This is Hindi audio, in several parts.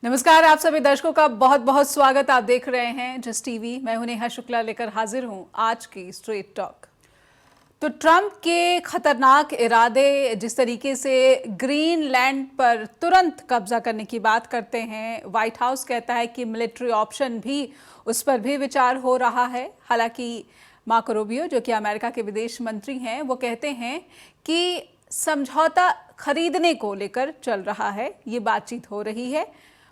नमस्कार, आप सभी दर्शकों का बहुत बहुत स्वागत। आप देख रहे हैं जस्ट टीवी। मैं हूं नेहा शुक्ला, लेकर हाजिर हूं आज की स्ट्रेट टॉक। तो ट्रंप के खतरनाक इरादे, जिस तरीके से ग्रीनलैंड पर तुरंत कब्जा करने की बात करते हैं, व्हाइट हाउस कहता है कि मिलिट्री ऑप्शन भी, उस पर भी विचार हो रहा है। हालांकि मार्को रूबियो, जो कि अमेरिका के विदेश मंत्री हैं, वो कहते हैं कि समझौता खरीदने को लेकर चल रहा है, ये बातचीत हो रही है।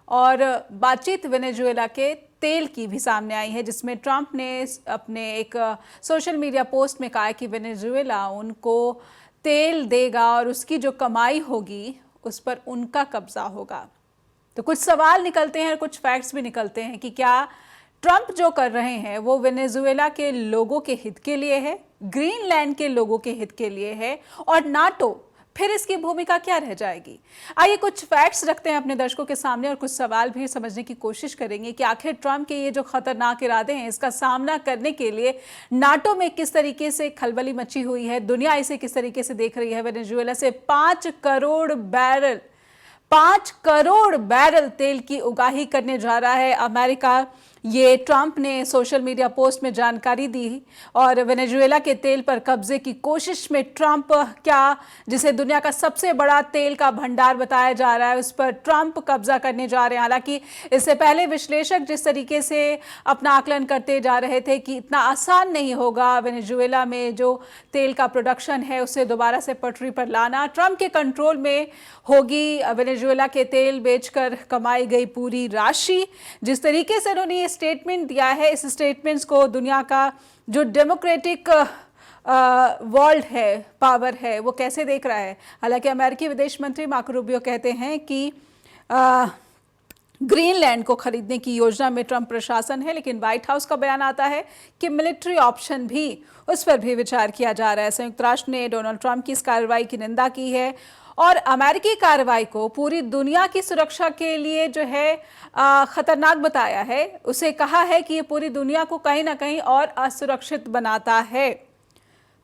और बातचीत वेनेजुएला के तेल की भी सामने आई है, जिसमें ट्रंप ने अपने एक सोशल मीडिया पोस्ट में कहा है कि वेनेजुएला उनको तेल देगा और उसकी जो कमाई होगी उस पर उनका कब्जा होगा। तो कुछ सवाल निकलते हैं और कुछ फैक्ट्स भी निकलते हैं कि क्या ट्रंप जो कर रहे हैं वो वेनेजुएला के लोगों के हित के लिए है, ग्रीनलैंड के लोगों के हित के लिए है, और नाटो फिर इसकी भूमिका क्या रह जाएगी। आइए कुछ फैक्ट्स रखते हैं अपने दर्शकों के सामने और कुछ सवाल भी समझने की कोशिश करेंगे कि आखिर ट्रंप के ये जो खतरनाक इरादे हैं, इसका सामना करने के लिए नाटो में किस तरीके से खलबली मची हुई है, दुनिया इसे किस तरीके से देख रही है। वेनेजुएला से 5 करोड़ बैरल तेल की उगाही करने जा रहा है अमेरिका। ये ट्रंप ने सोशल मीडिया पोस्ट में जानकारी दी। और वेनेजुएला के तेल पर कब्जे की कोशिश में ट्रंप, क्या जिसे दुनिया का सबसे बड़ा तेल का भंडार बताया जा रहा है, उस पर ट्रंप कब्जा करने जा रहे हैं। हालांकि इससे पहले विश्लेषक जिस तरीके से अपना आकलन करते जा रहे थे कि इतना आसान नहीं होगा वेनेजुएला में जो तेल का प्रोडक्शन है उसे दोबारा से पटरी पर लाना, ट्रंप के कंट्रोल में होगी वेनेजुएला के तेल बेचकर कमाई गई पूरी राशि। जिस तरीके से उन्होंने स्टेटमेंट दिया है, इस स्टेटमेंट्स को दुनिया का जो डेमोक्रेटिक वर्ल्ड है, पावर है, वो कैसे देख रहा है। हालांकि अमेरिकी विदेश मंत्री मार्को रूबियो कहते हैं कि ग्रीनलैंड को खरीदने की योजना में ट्रंप प्रशासन है, लेकिन व्हाइट हाउस का बयान आता है कि मिलिट्री ऑप्शन भी, उस पर भी विचार किया जा रहा है। संयुक्त राष्ट्र ने डोनाल्ड ट्रंप की इस कार्रवाई की निंदा की है और अमेरिकी कार्रवाई को पूरी दुनिया की सुरक्षा के लिए जो है खतरनाक बताया है। उसे कहा है कि ये पूरी दुनिया को कहीं ना कहीं और असुरक्षित बनाता है।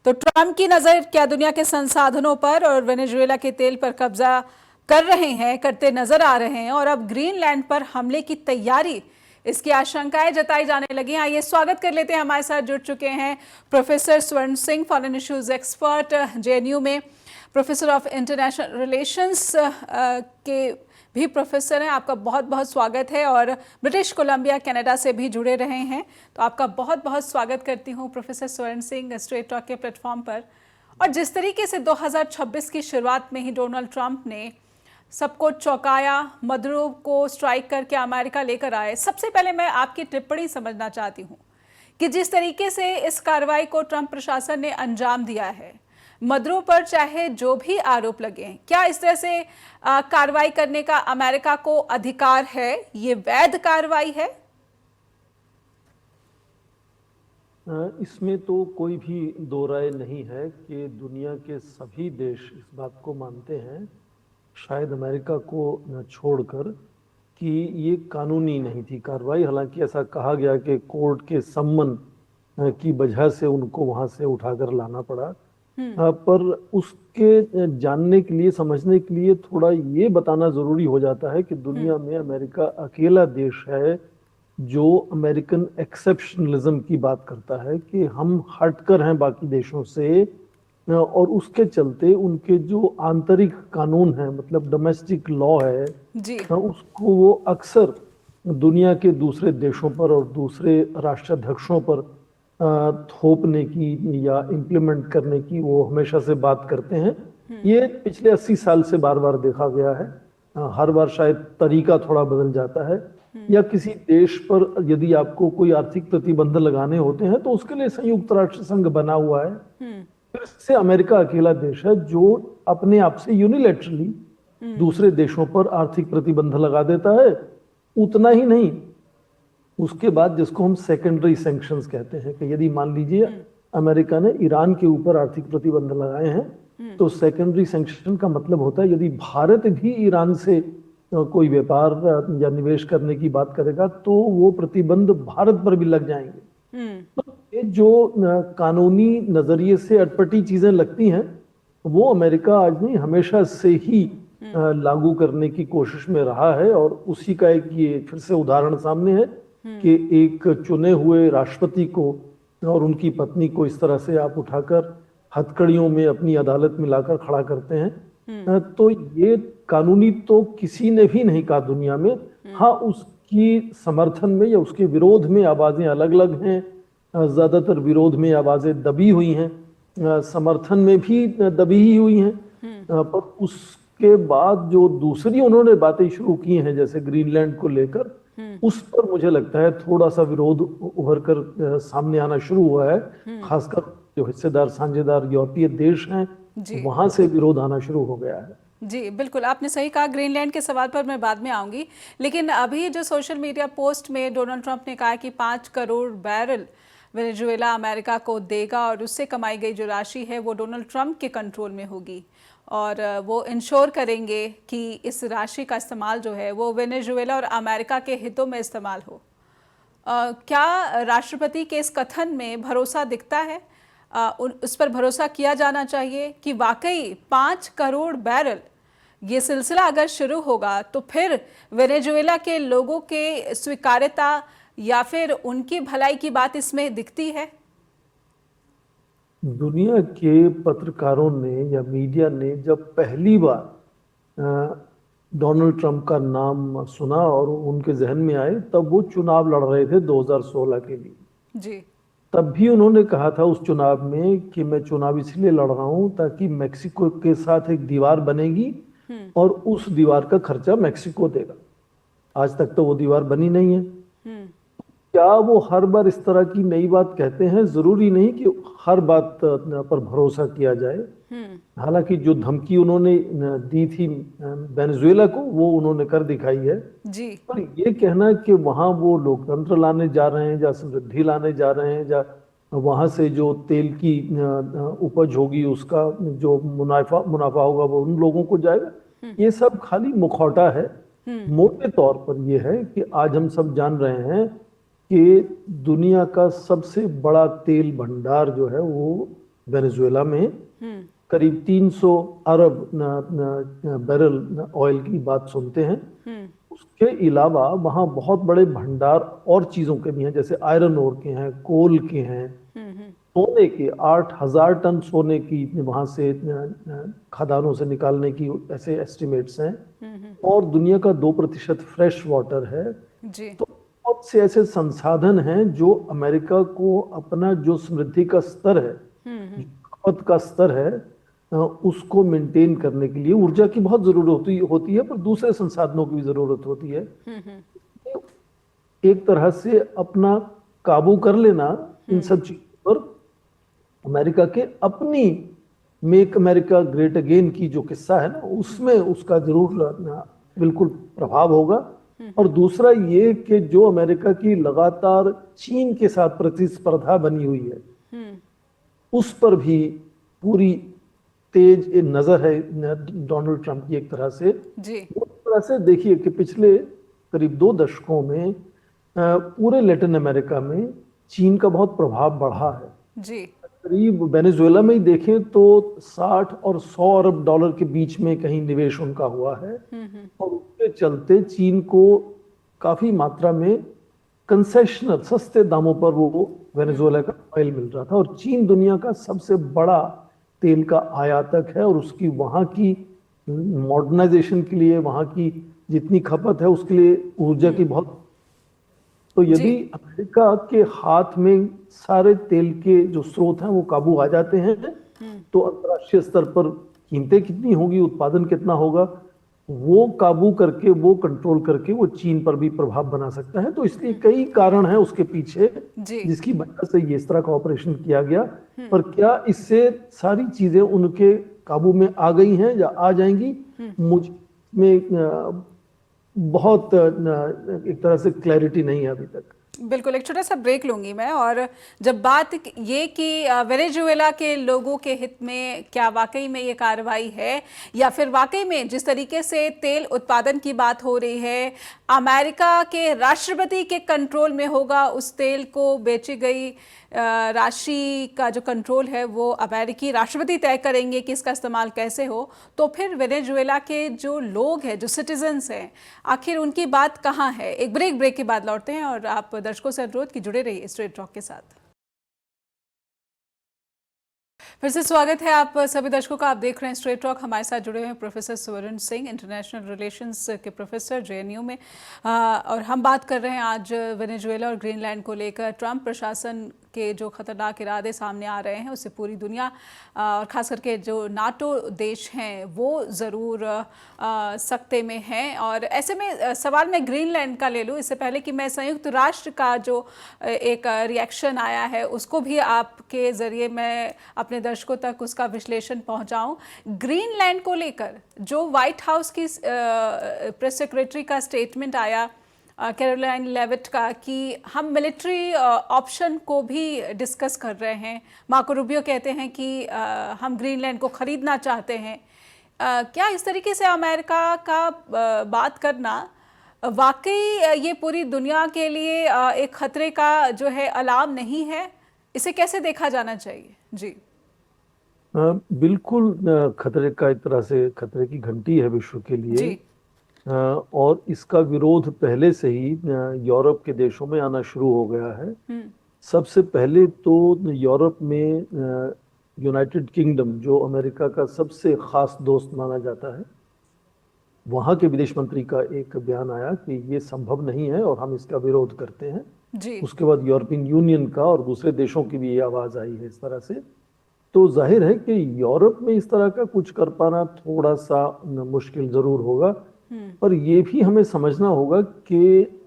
तो ट्रंप की नजर क्या दुनिया के संसाधनों पर और वेनेजुएला के तेल पर कब्जा कर रहे हैं, करते नजर आ रहे हैं, और अब ग्रीनलैंड पर हमले की तैयारी, इसकी आशंकाएं जताई जाने लगी हैं। आइए स्वागत कर लेते हैं, हमारे साथ जुड़ चुके हैं प्रोफेसर स्वर्ण Singh, foreign issues expert, JNU में प्रोफेसर ऑफ इंटरनेशनल रिलेशंस के भी प्रोफेसर हैं। आपका बहुत बहुत स्वागत है। और ब्रिटिश कोलंबिया कनाडा से भी जुड़े रहे हैं, तो आपका बहुत बहुत स्वागत करती हूँ प्रोफेसर स्वर्ण सिंह स्ट्रेट टॉक के प्लेटफॉर्म पर। और जिस तरीके से 2026 की शुरुआत में ही डोनाल्ड ट्रंप ने सबको चौंकाया, मदुरो को स्ट्राइक करके अमेरिका लेकर आए, सबसे पहले मैं आपकी टिप्पणी समझना चाहती हूँ कि जिस तरीके से इस कार्रवाई को ट्रंप प्रशासन ने अंजाम दिया है, मदुरो पर चाहे जो भी आरोप लगे, क्या इस तरह से कार्रवाई करने का अमेरिका को अधिकार है? ये वैध कार्रवाई है? इसमें तो कोई भी दो राय नहीं है कि दुनिया के सभी देश इस बात को मानते हैं, शायद अमेरिका को छोड़कर, कि ये कानूनी नहीं थी कार्रवाई। हालांकि ऐसा कहा गया कि कोर्ट के सम्मन की वजह से उनको वहां से उठाकर लाना पड़ा, पर उसके जानने के लिए, समझने के लिए थोड़ा ये बताना जरूरी हो जाता है कि दुनिया में अमेरिका अकेला देश है जो अमेरिकन एक्सेप्शनलिज्म की बात करता है कि हम हटकर हैं बाकी देशों से, और उसके चलते उनके जो आंतरिक कानून है, मतलब डोमेस्टिक लॉ है जी, उसको वो अक्सर दुनिया के दूसरे देशों पर और दूसरे राष्ट्राध्यक्षों पर थोपने की या इम्प्लीमेंट करने की वो हमेशा से बात करते हैं। ये पिछले 80 साल से बार बार देखा गया है। हर बार शायद तरीका थोड़ा बदल जाता है, या किसी देश पर यदि आपको कोई आर्थिक प्रतिबंध लगाने होते हैं तो उसके लिए संयुक्त राष्ट्र संघ बना हुआ है। फिर से अमेरिका अकेला देश है जो अपने आप से यूनिलैटरली दूसरे देशों पर आर्थिक प्रतिबंध लगा देता है। उतना ही नहीं, उसके बाद जिसको हम सेकेंडरी सैंक्शंस कहते हैं, कि यदि मान लीजिए अमेरिका ने ईरान के ऊपर आर्थिक प्रतिबंध लगाए हैं, तो सेकेंडरी सैंक्शन का मतलब होता है यदि भारत भी ईरान से कोई व्यापार या निवेश करने की बात करेगा तो वो प्रतिबंध भारत पर भी लग जाएंगे। तो ये जो कानूनी नजरिए से अटपटी चीजें लगती हैं, वो अमेरिका आज नहीं, हमेशा से ही लागू करने की कोशिश में रहा है। और उसी का एक ये फिर से उदाहरण सामने है कि एक चुने हुए राष्ट्रपति को और उनकी पत्नी को इस तरह से आप उठाकर हथकड़ियों में अपनी अदालत में लाकर खड़ा करते हैं। तो ये कानूनी तो किसी ने भी नहीं कहा दुनिया में। हाँ, उसकी समर्थन में या उसके विरोध में आवाजें अलग अलग हैं। ज्यादातर विरोध में आवाजें दबी हुई हैं, समर्थन में भी दबी ही हुई हैं। पर उसके बाद जो दूसरी उन्होंने बातें शुरू की हैं, जैसे ग्रीनलैंड को लेकर, उस पर मुझे लगता है थोड़ा सा विरोध उभर कर सामने आना शुरू हुआ है। खासकर जो हिस्सेदार साझेदार यूरोपीय देश हैं, वहां से विरोध आना शुरू हो गया है। जी बिल्कुल, आपने सही कहा। ग्रीनलैंड के सवाल पर मैं बाद में आऊंगी, लेकिन अभी जो सोशल मीडिया पोस्ट में डोनाल्ड ट्रंप ने कहा कि 5 करोड़ बैरल वेनेजुएला अमेरिका को देगा और उससे कमाई गई जो राशि है वो डोनाल्ड ट्रंप के कंट्रोल में होगी और वो इंश्योर करेंगे कि इस राशि का इस्तेमाल जो है वो वेनेजुएला और अमेरिका के हितों में इस्तेमाल हो। क्या राष्ट्रपति के इस कथन में भरोसा दिखता है? उस पर भरोसा किया जाना चाहिए कि वाकई 5 करोड़ बैरल ये सिलसिला अगर शुरू होगा तो फिर वेनेजुएला के लोगों के स्वीकार्यता या फिर उनकी भलाई की बात इसमें दिखती है? दुनिया के पत्रकारों ने या मीडिया ने जब पहली बार डोनाल्ड ट्रंप का नाम सुना और उनके जहन में आए, तब वो चुनाव लड़ रहे थे 2016 के लिए। जी। तब भी उन्होंने कहा था उस चुनाव में कि मैं चुनाव इसलिए लड़ रहा हूं ताकि मेक्सिको के साथ एक दीवार बनेगी और उस दीवार का खर्चा मेक्सिको देगा। आज तक तो वो दीवार बनी नहीं है। क्या वो हर बार इस तरह की नई बात कहते हैं? जरूरी नहीं कि हर बात पर भरोसा किया जाए। हालांकि जो धमकी उन्होंने दी थी वेनेजुएला को, वो उन्होंने कर दिखाई है जी। पर ये कहना कि वहां वो लोकतंत्र लाने जा रहे हैं या समृद्धि लाने जा रहे हैं या वहां से जो तेल की उपज होगी उसका जो मुनाफा होगा वो उन लोगों को जाएगा, ये सब खाली मुखौटा है। मोटे तौर पर ये है कि आज हम सब जान रहे हैं कि दुनिया का सबसे बड़ा तेल भंडार जो है वो वेनेजुएला में, करीब 300 अरब बैरल ऑयल की बात सुनते हैं। उसके अलावा वहाँ बहुत बड़े भंडार और चीजों के भी हैं, जैसे आयरन ओर के हैं, कोल के हैं, सोने के 8,000 टन सोने की वहां से खदानों से निकालने की ऐसे एस्टिमेट्स हैं। और दुनिया का 2% फ्रेश वाटर है। जी। तो बहुत से ऐसे संसाधन हैं जो अमेरिका को अपना जो समृद्धि का स्तर है, खपत का स्तर है, उसको मेंटेन करने के लिए ऊर्जा की बहुत जरूरत होती है, पर दूसरे संसाधनों की भी जरूरत होती है। एक तरह से अपना काबू कर लेना इन सब चीजों पर अमेरिका के अपनी मेक अमेरिका ग्रेट अगेन की जो किस्सा है ना, उसमें उसका जरूर बिल्कुल प्रभाव होगा। और दूसरा ये कि जो अमेरिका की लगातार चीन के साथ प्रतिस्पर्धा बनी हुई है, उस पर भी पूरी तेज नजर है डोनाल्ड ट्रंप की एक तरह से। जी। उस तरह से देखिए कि पिछले करीब 2 दशकों में पूरे लैटिन अमेरिका में चीन का बहुत प्रभाव बढ़ा है। जी। करीब वेनेजुएला में ही देखें तो 60 और 100 अरब डॉलर के बीच में कहीं निवेश उनका हुआ है। और उसके चलते चीन को काफी मात्रा में कंसेशनल सस्ते दामों पर वो वेनेजुएला का ऑयल मिल रहा था। और चीन दुनिया का सबसे बड़ा तेल का आयातक है और उसकी वहाँ की मॉडर्नाइजेशन के लिए, वहाँ की जितनी खपत है उसके लिए ऊर्जा की बहुत। तो यदि अमेरिका के हाथ में सारे तेल के जो स्रोत हैं वो काबू आ जाते हैं, तो अंतर्राष्ट्रीय स्तर पर कीमतें कितनी होगी, उत्पादन कितना होगा, वो काबू करके, वो कंट्रोल करके वो चीन पर भी प्रभाव बना सकता है। तो इसलिए कई कारण हैं उसके पीछे जिसकी वजह से ये इस तरह का ऑपरेशन किया गया। पर क्या इससे सारी चीजें उनके काबू में आ गई हैं या आ जाएंगी, मुझ में बहुत एक तरह से क्लैरिटी नहीं है अभी तक। बिल्कुल, एक छोटा सा ब्रेक लूंगी मैं। और जब बात ये कि वेनेजुएला के लोगों के हित में क्या वाकई में ये कार्रवाई है, या फिर वाकई में जिस तरीके से तेल उत्पादन की बात हो रही है अमेरिका के राष्ट्रपति के कंट्रोल में होगा, उस तेल को बेची गई राशि का जो कंट्रोल है वो अमेरिकी राष्ट्रपति तय करेंगे कि इसका इस्तेमाल कैसे हो, तो फिर वेनेजुएला के जो लोग हैं, जो सिटीजन्स हैं, आखिर उनकी बात कहाँ है? एक ब्रेक के बाद लौटते हैं और आप दर्शकों से अनुरोध कि जुड़े रहिए स्ट्रेट टॉक के साथ। फिर से स्वागत है आप सभी दर्शकों का। आप देख रहे हैं स्ट्रेट टॉक। हमारे साथ जुड़े हुए हैं प्रोफेसर स्वर्ण सिंह, इंटरनेशनल रिलेशंस के प्रोफेसर जेएनयू में, और हम बात कर रहे हैं आज वेनेजुएला और ग्रीनलैंड को लेकर। ट्रंप प्रशासन के जो खतरनाक इरादे सामने आ रहे हैं उससे पूरी दुनिया और खास करके जो नाटो देश हैं वो ज़रूर सकते में हैं। और ऐसे में सवाल मैं ग्रीनलैंड का ले लूँ इससे पहले कि मैं संयुक्त राष्ट्र का जो एक रिएक्शन आया है उसको भी आपके ज़रिए मैं अपने दर्शकों तक उसका विश्लेषण पहुंचाऊं। ग्रीनलैंड को लेकर जो व्हाइट हाउस की प्रेस सेक्रेटरी का स्टेटमेंट आया कैरोलाइन लेविट का कि हम मिलिट्री ऑप्शन को भी डिस्कस कर रहे हैं। मार्को रूबियो कहते हैं कि हम ग्रीनलैंड को खरीदना चाहते हैं। क्या इस तरीके से अमेरिका का बात करना वाकई ये पूरी दुनिया के लिए एक खतरे का जो है अलार्म नहीं है? इसे कैसे देखा जाना चाहिए? जी बिल्कुल खतरे का, एक तरह से खतरे की घंटी है विश्व के लिए। जी और इसका विरोध पहले से ही यूरोप के देशों में आना शुरू हो गया है। सबसे पहले तो यूरोप में यूनाइटेड किंगडम, जो अमेरिका का सबसे खास दोस्त माना जाता है, वहाँ के विदेश मंत्री का एक बयान आया कि ये संभव नहीं है और हम इसका विरोध करते हैं। जी उसके बाद यूरोपियन यूनियन का और दूसरे देशों की भी ये आवाज़ आई है इस तरह से। तो जाहिर है कि यूरोप में इस तरह का कुछ कर पाना थोड़ा सा मुश्किल ज़रूर होगा। पर ये भी हमें समझना होगा कि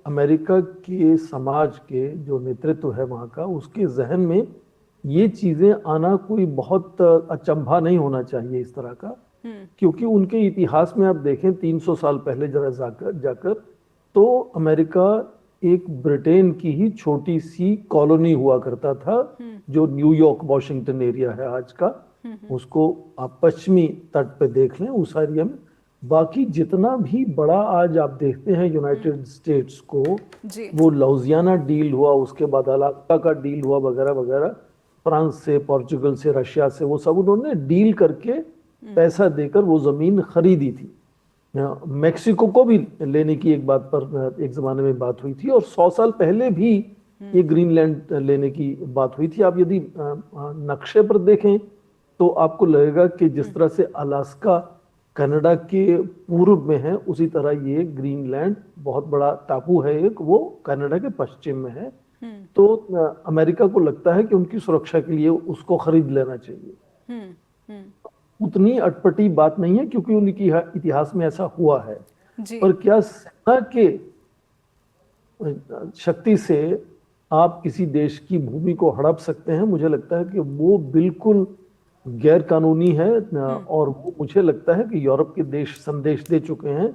अमेरिका के समाज के जो नेतृत्व है वहाँ का, उसके जहन में ये चीज़ें आना कोई बहुत अचंभा नहीं होना चाहिए इस तरह का। क्योंकि उनके इतिहास में आप देखें 300 साल पहले जरा जाकर तो अमेरिका एक ब्रिटेन की ही छोटी सी कॉलोनी हुआ करता था, जो न्यूयॉर्क वॉशिंगटन एरिया है आज का। उसको आप पश्चिमी तट पे देख लें, उस एरिया में। बाकी जितना भी बड़ा आज आप देखते हैं यूनाइटेड स्टेट्स को, वो लुजियाना डील हुआ, उसके बाद अलास्का का डील हुआ, वगैरह वगैरह, फ्रांस से, पोर्चुगल से, रशिया से, वो सब उन्होंने डील करके पैसा देकर वो जमीन खरीदी थी। मेक्सिको को भी लेने की एक बात पर एक जमाने में बात हुई थी, और 100 साल पहले भी ये ग्रीनलैंड लेने की बात हुई थी। आप यदि नक्शे पर देखें तो आपको लगेगा कि जिस तरह से अलास्का कनाडा के पूर्व में है, उसी तरह ये ग्रीनलैंड बहुत बड़ा टापू है एक, वो कनाडा के पश्चिम में है। तो अमेरिका को लगता है कि उनकी सुरक्षा के लिए उसको खरीद लेना चाहिए। उतनी अटपटी बात नहीं है, क्योंकि उनकी इतिहास में ऐसा हुआ है। पर क्या सेना के शक्ति से आप किसी देश की भूमि को हड़प सकते हैं? मुझे लगता है कि वो बिल्कुल गैर कानूनी है। और वो मुझे लगता है कि यूरोप के देश संदेश दे चुके हैं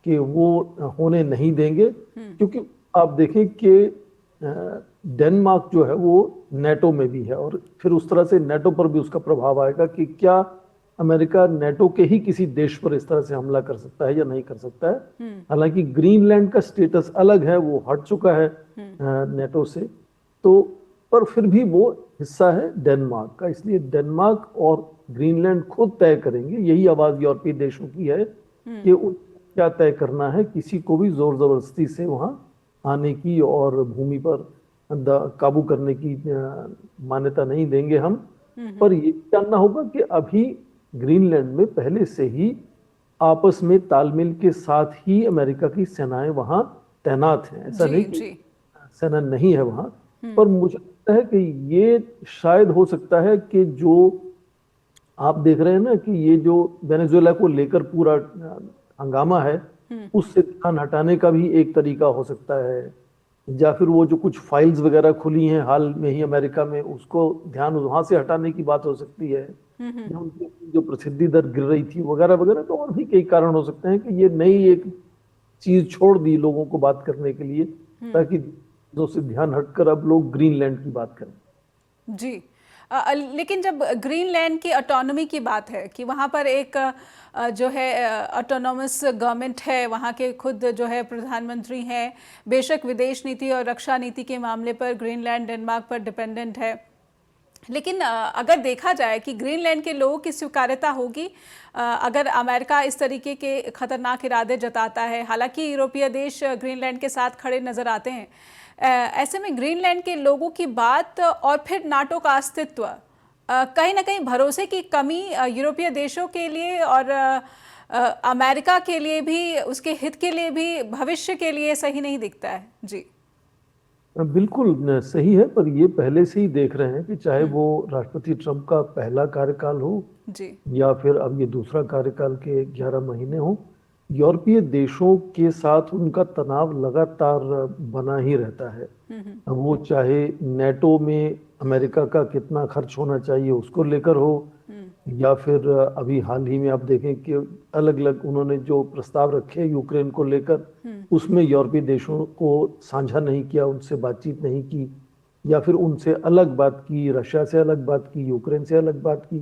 कि वो होने नहीं देंगे। क्योंकि आप देखें कि डेनमार्क जो है वो नेटो में भी है, और फिर उस तरह से नेटो पर भी उसका प्रभाव आएगा कि क्या अमेरिका नेटो के ही किसी देश पर इस तरह से हमला कर सकता है या नहीं कर सकता है। हालांकि ग्रीनलैंड का स्टेटस अलग है, वो हट चुका है नेटो से, तो पर फिर भी वो हिस्सा है डेनमार्क का। इसलिए डेनमार्क और ग्रीनलैंड खुद तय करेंगे। यही आवाज यूरोपीय देशों की है कि क्या तय करना है। किसी को भी जोर जबरदस्ती से वहां आने की और भूमि पर काबू करने की मान्यता नहीं देंगे हम। पर ये जानना होगा कि अभी ग्रीनलैंड में पहले से ही आपस में तालमेल के साथ ही अमेरिका की सेनाएं वहां तैनात हैं। ऐसा नहीं कि सेना नहीं है वहां। पर मुझे लगता है कि ये शायद हो सकता है कि जो आप देख रहे हैं ना, कि ये जो वेनेजुएला को लेकर पूरा हंगामा है, उससे ध्यान हटाने का भी एक तरीका हो सकता है। या फिर वो जो कुछ फाइल्स वगैरह खुली हैं हाल में ही अमेरिका में, उसको ध्यान वहां से हटाने की बात हो सकती है। उनकी जो प्रसिद्धि दर गिर रही थी वगैरह वगैरह, तो और भी कई कारण हो सकते हैं कि ये नई एक चीज छोड़ दी लोगों को बात करने के लिए, ताकि से ध्यान हटकर अब लोग ग्रीनलैंड की बात करें। जी लेकिन जब ग्रीनलैंड की ऑटोनॉमी की बात है कि वहाँ पर एक जो है ऑटोनॉमस गवर्नमेंट है, वहाँ के खुद जो है प्रधानमंत्री हैं, बेशक विदेश नीति और रक्षा नीति के मामले पर ग्रीनलैंड डेनमार्क पर डिपेंडेंट है, लेकिन अगर देखा जाए कि ग्रीनलैंड के लोगों की स्वीकार्यता होगी अगर अमेरिका इस तरीके के खतरनाक इरादे जताता है। हालांकि यूरोपीय देश ग्रीनलैंड के साथ खड़े नजर आते हैं, ऐसे में ग्रीनलैंड के लोगों की बात और फिर नाटो का अस्तित्व कहीं ना कहीं भरोसे की कमी यूरोपीय देशों के लिए और अमेरिका के लिए भी, उसके हित के लिए भी, भविष्य के लिए सही नहीं दिखता है। जी बिल्कुल सही है, पर ये पहले से ही देख रहे हैं कि चाहे वो राष्ट्रपति ट्रंप का पहला कार्यकाल हो जी या फिर अब ये दूसरा कार्यकाल के 11 महीने हो, यूरोपीय देशों के साथ उनका तनाव लगातार बना ही रहता है। वो चाहे नेटो में अमेरिका का कितना खर्च होना चाहिए उसको लेकर हो, या फिर अभी हाल ही में आप देखें कि अलग अलग उन्होंने जो प्रस्ताव रखे यूक्रेन को लेकर, उसमें यूरोपीय देशों को साझा नहीं किया, उनसे बातचीत नहीं की, या फिर उनसे अलग बात की, रशिया से अलग बात की, यूक्रेन से अलग बात की।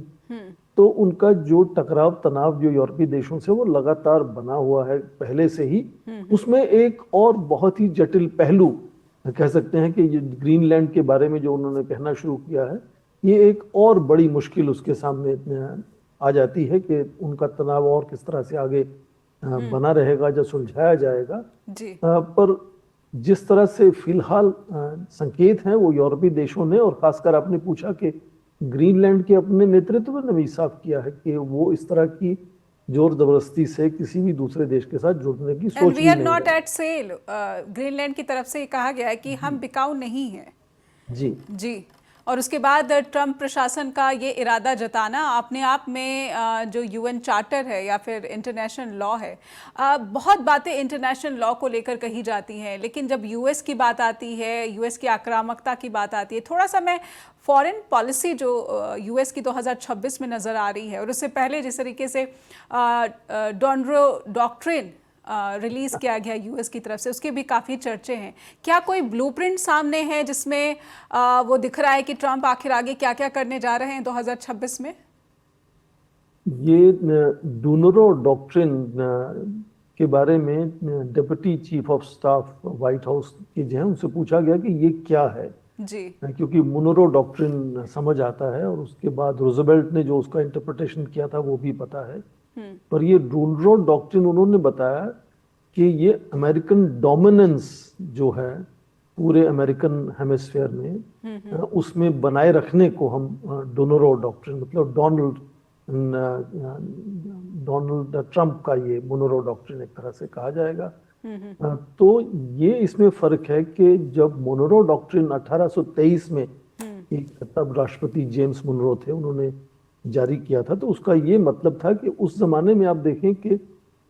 तो उनका जो टकराव तनाव जो यूरोपीय देशों से वो लगातार बना हुआ है पहले से ही। उसमें एक और बहुत ही जटिल पहलू कह सकते हैं कि ये ग्रीनलैंड के बारे में जो उन्होंने कहना शुरू किया है, ये एक और बड़ी मुश्किल उसके सामने आ जाती है कि उनका तनाव और किस तरह से आगे बना रहेगा, जो सुलझाया जाएगा जी। पर जिस तरह से फिलहाल संकेत हैं वो यूरोपीय देशों ने, और खासकर आपने पूछा कि ग्रीनलैंड के अपने नेतृत्व ने भी साफ किया है कि वो इस तरह की जोर जबरदस्ती से किसी भी दूसरे देश के साथ जुड़ने की सोच we are not at sale. Greenland की तरफ से कहा गया है कि हम बिकाऊ नहीं हैं। जी जी। और उसके बाद ट्रंप प्रशासन का ये इरादा जताना अपने आप में जो यूएन चार्टर है या फिर इंटरनेशनल लॉ है, बहुत बातें इंटरनेशनल लॉ को लेकर कही जाती हैं, लेकिन जब यूएस की बात आती है, यूएस की आक्रामकता की बात आती है, थोड़ा सा मैं फॉरेन पॉलिसी जो यूएस की 2026 में नज़र आ रही है और उससे पहले जिस तरीके से डॉनरो डॉक्ट्रिन रिलीज किया गया यूएस की तरफ से, उसके भी काफ़ी चर्चे हैं। क्या कोई ब्लूप्रिंट सामने है जिसमें वो दिख रहा है कि ट्रंप आखिर आगे क्या क्या करने जा रहे हैं 2026 में? ये डोनरो डॉक्ट्रिन के बारे में deputy chief of staff white house के जो है उनसे पूछा गया कि ये क्या है जी, क्योंकि मोनरो डॉक्ट्रिन समझ आता है और उसके बाद रूजवेल्ट ने जो उसका इंटरप्रिटेशन किया था वो भी पता है, पर ये डोनरो डॉक्ट्रिन उन्होंने बताया कि ये अमेरिकन डोमिनेंस जो है पूरे अमेरिकन हेमिस्फीयर में उसमें बनाए रखने को हम डोनरो डॉक्ट्रिन, मतलब डोनाल्ड ट्रंप का ये मोनरो डॉक्ट्रिन एक तरह से कहा जाएगा। तो ये इसमें फर्क है कि जब मोनरो डॉक्ट्रिन 1823 में तब राष्ट्रपति जेम्स मोनरो थे, उन्होंने जारी किया था, तो उसका ये मतलब था कि उस जमाने में आप देखें कि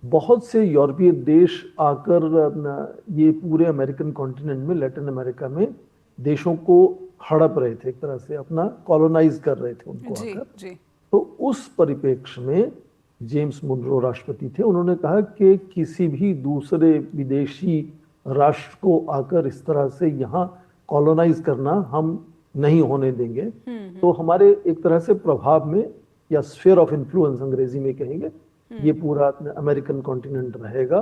बहुत से यूरोपीय देश आकर ये पूरे अमेरिकन कॉन्टिनेंट में, लैटिन अमेरिका में देशों को हड़प रहे थे, एक तरह से अपना कॉलोनाइज कर रहे थे उनको आकर। तो उस परिप्रेक्ष्य में जेम्स मोनरो राष्ट्रपति थे, उन्होंने कहा कि किसी भी दूसरे विदेशी राष्ट्र को आकर इस तरह से यहाँ कॉलोनाइज करना हम नहीं होने देंगे। तो हमारे एक तरह से प्रभाव में, या स्फीयर ऑफ इन्फ्लुएंस अंग्रेजी में कहेंगे, ये पूरा अमेरिकन कॉन्टिनेंट रहेगा।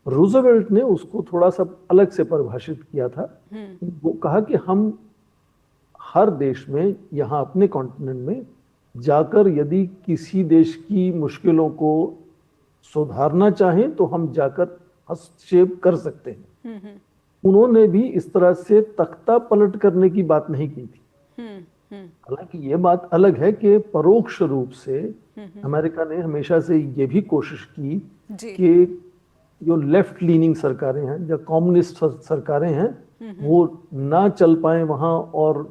रूजवेल्ट ने उसको थोड़ा सा अलग से परिभाषित किया था। वो कहा कि हम हर देश में यहाँ अपने कॉन्टिनेंट में जाकर यदि किसी देश की मुश्किलों को सुधारना चाहें तो हम जाकर हस्तक्षेप कर सकते हैं। उन्होंने भी इस तरह से तख्ता पलट करने की बात नहीं की थी। हालांकि ये बात अलग है कि परोक्ष रूप से अमेरिका ने हमेशा से ये भी कोशिश की कि जो लेफ्ट लीनिंग सरकारें हैं, जो कम्युनिस्ट सरकारें हैं, वो ना चल पाए वहां। और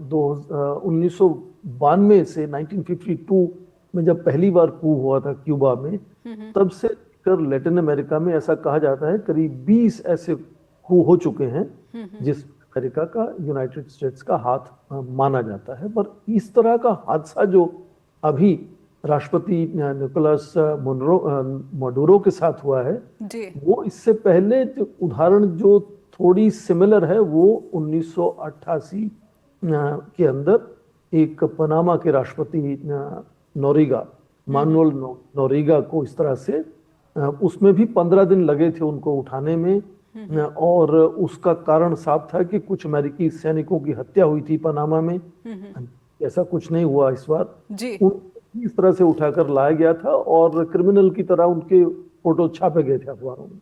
1992 से 1952 में जब पहली बार कू हुआ था क्यूबा में, तब से कर लैटिन अमेरिका में ऐसा कहा जाता है करीब 20 ऐसे कू हो चुके हैं जिस अमेरिका का, यूनाइटेड स्टेट्स का हाथ माना जाता है। पर इस तरह का हादसा जो अभी राष्ट्रपति निकोलस माडुरो के साथ हुआ है, वो इससे पहले जो उदाहरण जो थोड़ी सिमिलर है वो 1988 के अंदर एक पनामा के राष्ट्रपति नोरिगा, मानुअल नोरिगा को इस तरह से उसमें भी 15 दिन लगे थे उनको उठाने में। और उसका कारण साफ था कि कुछ अमेरिकी सैनिकों की हत्या हुई थी पनामा में। ऐसा कुछ नहीं हुआ इस बार। जी इस तरह से उठाकर लाया गया था और क्रिमिनल की तरह उनके फोटो छापे गए थे अखबारों में।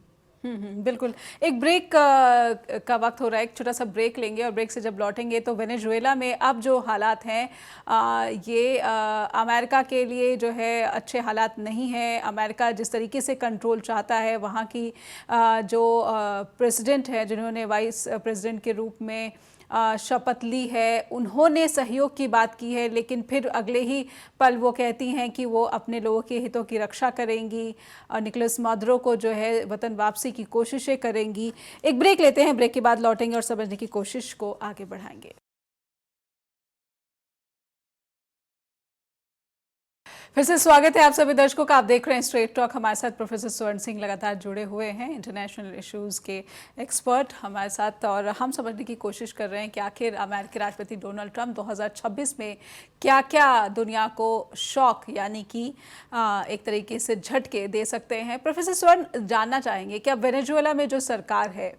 बिल्कुल। एक ब्रेक का वक्त हो रहा है, एक छोटा सा ब्रेक लेंगे और ब्रेक से जब लौटेंगे तो वेनेजुएला में अब जो हालात हैं ये अमेरिका के लिए जो है अच्छे हालात नहीं है। अमेरिका जिस तरीके से कंट्रोल चाहता है, वहाँ की जो प्रेसिडेंट है जिन्होंने वाइस प्रेसिडेंट के रूप में शपथ ली है, उन्होंने सहयोग की बात की है, लेकिन फिर अगले ही पल वो कहती हैं कि वो अपने लोगों के हितों की रक्षा करेंगी और निकोलस मादुरो को जो है वतन वापसी की कोशिशें करेंगी। एक ब्रेक लेते हैं, ब्रेक के बाद लौटेंगे और समझने की कोशिश को आगे बढ़ाएंगे। फिर से स्वागत है आप सभी दर्शकों का। आप देख रहे हैं स्ट्रेट टॉक। हमारे साथ प्रोफेसर स्वर्ण सिंह लगातार जुड़े हुए हैं, इंटरनेशनल इश्यूज़ के एक्सपर्ट हमारे साथ, और हम समझने की कोशिश कर रहे हैं कि आखिर अमेरिकी राष्ट्रपति डोनाल्ड ट्रंप 2026 में क्या क्या दुनिया को शॉक यानी कि एक तरीके से झटके दे सकते हैं। प्रोफेसर स्वर्ण, जानना चाहेंगे कि अब वेनेजुएला में जो सरकार है,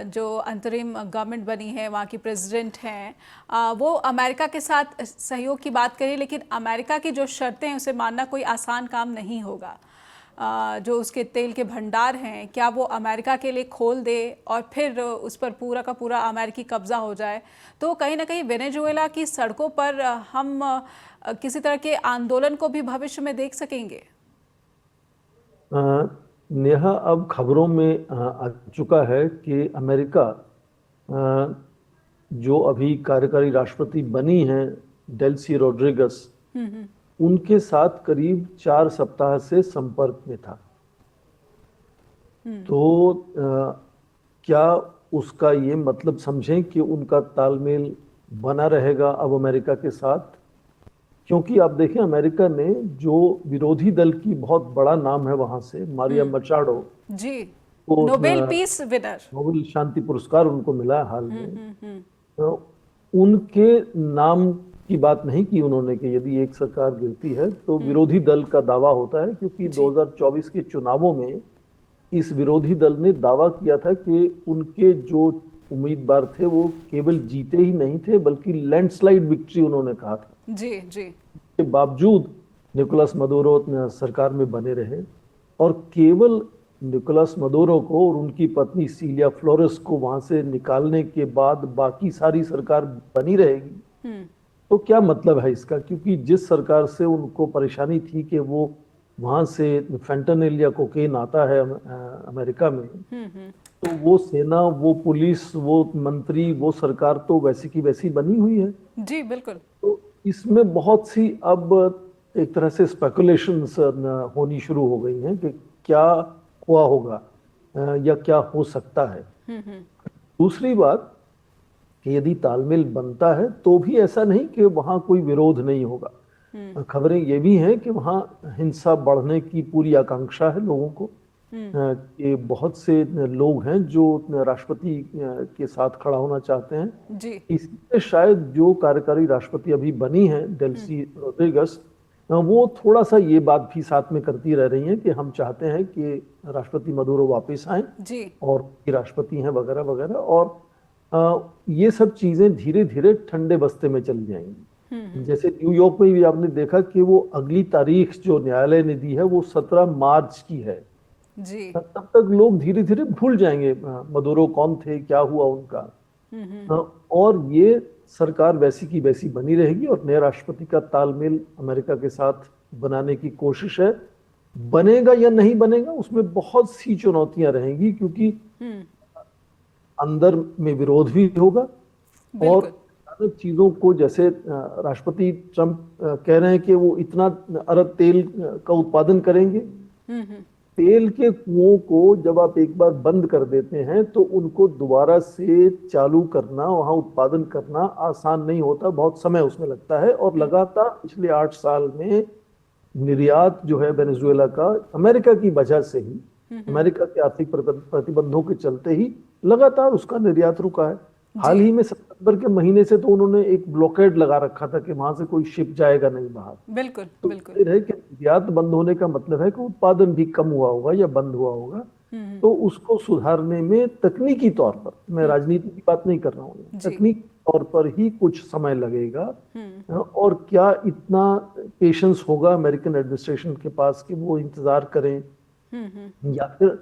जो अंतरिम गवर्नमेंट बनी है, वहाँ की प्रेसिडेंट हैं, वो अमेरिका के साथ सहयोग की बात करी, लेकिन अमेरिका की जो शर्तें हैं उसे मानना कोई आसान काम नहीं होगा। जो उसके तेल के भंडार हैं, क्या वो अमेरिका के लिए खोल दे और फिर उस पर पूरा का पूरा अमेरिकी कब्जा हो जाए, तो कहीं ना कहीं वेनेजुएला की सड़कों पर हम किसी तरह के आंदोलन को भी भविष्य में देख सकेंगे? नेहा, अब खबरों में आ चुका है कि अमेरिका जो अभी कार्यकारी राष्ट्रपति बनी हैं डेल्सी रोड्रिगस, उनके साथ करीब 4 सप्ताह से संपर्क में था। तो क्या उसका ये मतलब समझें कि उनका तालमेल बना रहेगा अब अमेरिका के साथ? क्योंकि आप देखें, अमेरिका ने जो विरोधी दल की बहुत बड़ा नाम है वहां से, मारिया मचाडो जी, तो नोबेल पीस विनर, नोबेल शांति पुरस्कार उनको मिला हाल में। तो उनके नाम की बात नहीं की उन्होंने कि यदि एक सरकार गिरती है तो विरोधी दल का दावा होता है, क्योंकि 2024 के चुनावों में इस विरोधी दल ने दावा किया था कि उनके जो उम्मीदवार थे वो केवल जीते ही नहीं थे बल्कि लैंडस्लाइड विक्ट्री उन्होंने कहा था। जी जी। के बावजूद निकोलस मदुरो सरकार में बने रहे और केवल निकोलस मदुरो को और उनकी पत्नी सिलिया फ्लोरेस को वहां से निकालने के बाद बाकी सारी सरकार बनी रहेगी। तो क्या मतलब है इसका? क्योंकि जिस सरकार से उनको परेशानी थी कि वो वहां से फेंटानिल या कोकेन आता है अमेरिका में, तो वो सेना, वो पुलिस, वो मंत्री, वो सरकार तो वैसी की वैसी बनी हुई है। जी बिल्कुल। तो इसमें बहुत सी अब एक तरह से स्पेकुलेशंस होनी शुरू हो गई हैं कि क्या हुआ होगा या क्या हो सकता है। दूसरी बात कि यदि तालमेल बनता है तो भी ऐसा नहीं कि वहां कोई विरोध नहीं होगा। खबरें ये भी हैं कि वहां हिंसा बढ़ने की पूरी आकांक्षा है लोगों को। कि बहुत से लोग हैं जो राष्ट्रपति के साथ खड़ा होना चाहते हैं जी। इसलिए शायद जो कार्यकारी राष्ट्रपति अभी बनी है डेल्सी रोड्रिगस, वो थोड़ा सा ये बात भी साथ में करती रह रही हैं कि हम चाहते हैं कि राष्ट्रपति मदुरो वापस आए और राष्ट्रपति हैं वगैरह वगैरह। और ये सब चीजें धीरे धीरे ठंडे बस्ते में चली जाएंगी। जैसे न्यूयॉर्क में भी आपने देखा कि वो अगली तारीख जो न्यायालय ने दी है वो 17 मार्च की है जी। तब तक लोग धीरे धीरे भूल जाएंगे मदुरो कौन थे, क्या हुआ उनका। और ये सरकार वैसी की वैसी बनी रहेगी और नए राष्ट्रपति का तालमेल अमेरिका के साथ बनाने की कोशिश है। बनेगा या नहीं बनेगा उसमें बहुत सी चुनौतियां रहेंगी, क्योंकि अंदर में विरोध भी होगा और अलग चीजों को, जैसे राष्ट्रपति ट्रंप कह रहे हैं कि वो इतना अरब तेल का उत्पादन करेंगे। तेल के कुओं को जब आप एक बार बंद कर देते हैं तो उनको दोबारा से चालू करना, वहां उत्पादन करना आसान नहीं होता, बहुत समय उसमें लगता है। और लगातार पिछले 8 साल में निर्यात जो है वेनेजुएला का अमेरिका की वजह से ही, अमेरिका के आर्थिक प्रतिबंधों के चलते ही लगातार उसका निर्यात रुका है। हाल ही में 70 सितंबर के महीने से तो उन्होंने एक ब्लॉकेड लगा रखा था कि वहां से कोई शिप जाएगा नहीं बाहर। बिल्कुल तो बिल्कुल। जाहिर है कि निर्यात बंद होने का मतलब है कि उत्पादन भी कम हुआ होगा या बंद हुआ होगा। तो उसको सुधारने में तकनीकी तौर पर, मैं राजनीति की बात नहीं कर रहा हूँ, जी। तकनीकी तौर पर ही कुछ समय लगेगा। और क्या इतना पेशेंस होगा अमेरिकन एडमिनिस्ट्रेशन के पास कि वो इंतजार करें, या फिर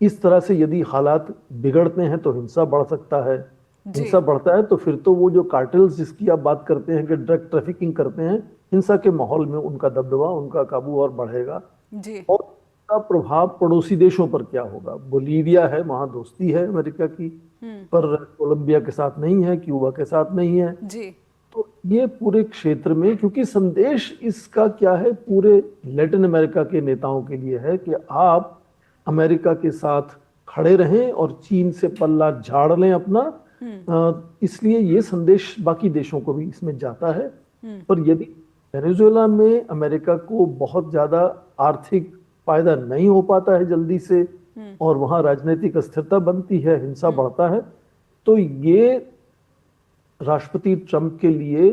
इस तरह से यदि हालात बिगड़ते हैं तो हिंसा बढ़ सकता है। जी। हिंसा बढ़ता है तो फिर तो वो जो कार्टेल्स जिसकी आप बात करते हैं कि ड्रग ट्रैफिकिंग करते हैं, हिंसा के माहौल में उनका दबदबा, उनका काबू और बढ़ेगा। जी। और इसका प्रभाव पड़ोसी देशों पर क्या होगा? बोलीविया है, वहां दोस्ती है अमेरिका की, पर कोलंबिया के साथ नहीं है, क्यूबा के साथ नहीं है। जी। तो ये पूरे क्षेत्र में, क्योंकि संदेश इसका क्या है पूरे लैटिन अमेरिका के नेताओं के लिए है कि आप अमेरिका के साथ खड़े रहें और चीन से पल्ला झाड़ लें अपना। इसलिए ये संदेश बाकी देशों को भी इसमें जाता है। पर यदि वेनेजुएला में अमेरिका को बहुत ज्यादा आर्थिक फायदा नहीं हो पाता है जल्दी से, और वहां राजनीतिक अस्थिरता बनती है, हिंसा बढ़ता है, तो ये राष्ट्रपति ट्रंप के लिए,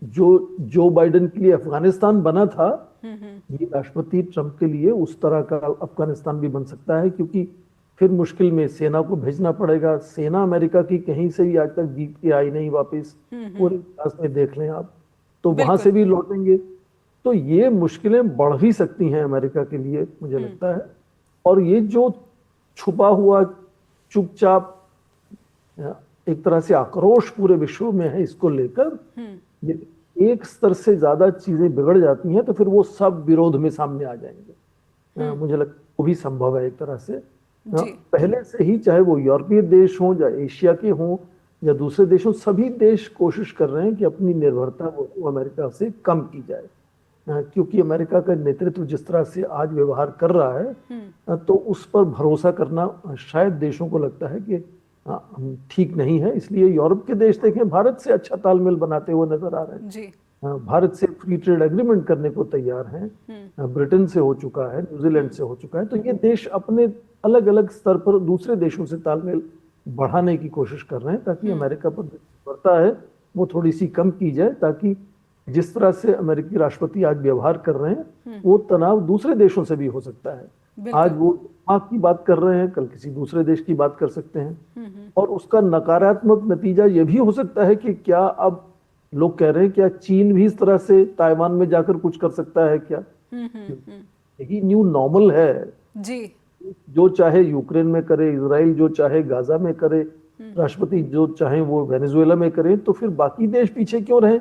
जो बाइडेन के लिए अफगानिस्तान बना था, ये राष्ट्रपति ट्रंप के लिए उस तरह का अफगानिस्तान भी बन सकता है। क्योंकि फिर मुश्किल में सेना को भेजना पड़ेगा। सेना अमेरिका की कहीं से भी आज तक जीत के आई नहीं वापस, पूरे इतिहास में देख लें आप, तो वहां से भी लौटेंगे। तो ये मुश्किलें बढ़ ही सकती हैं अमेरिका के लिए, मुझे लगता है। और ये जो छुपा हुआ चुपचाप एक तरह से आक्रोश पूरे विश्व में है इसको लेकर, ये एक स्तर से ज्यादा चीजें बिगड़ जाती हैं तो फिर वो सब विरोध में सामने आ जाएंगे। मुझे लगता है वो भी संभव है एक तरह से। पहले से ही, चाहे वो यूरोपीय देश हों या एशिया के हों या दूसरे देश हों, सभी देश कोशिश कर रहे हैं कि अपनी निर्भरता वो अमेरिका से कम की जाए। क्योंकि अमेरिका का नेतृत्व जिस तरह से आज व्यवहार कर रहा है, तो उस पर भरोसा करना शायद देशों को लगता है कि ठीक नहीं है। इसलिए यूरोप के देश देखें, भारत से अच्छा तालमेल बनाते हुए नजर आ रहे हैं जी। भारत से फ्री ट्रेड एग्रीमेंट करने को तैयार हैं। ब्रिटेन से हो चुका है, न्यूजीलैंड से हो चुका है। तो ये देश अपने अलग अलग स्तर पर दूसरे देशों से तालमेल बढ़ाने की कोशिश कर रहे हैं, ताकि अमेरिका पर निर्भरता है वो थोड़ी सी कम की जाए, ताकि जिस तरह से अमेरिकी राष्ट्रपति आज व्यवहार कर रहे हैं, वो तनाव दूसरे देशों से भी हो सकता है। आज वो पाक की बात कर रहे हैं, कल किसी दूसरे देश की बात कर सकते हैं। और उसका नकारात्मक नतीजा ये भी हो सकता है कि क्या, अब लोग कह रहे हैं क्या चीन भी इस तरह से ताइवान में जाकर कुछ कर सकता है क्या? यही न्यू नॉर्मल है जी। जो चाहे यूक्रेन में करे, इजराइल जो चाहे गाजा में करे, राष्ट्रपति जो चाहे वो वेनेजुएला में करे, तो फिर बाकी देश पीछे क्यों रहे?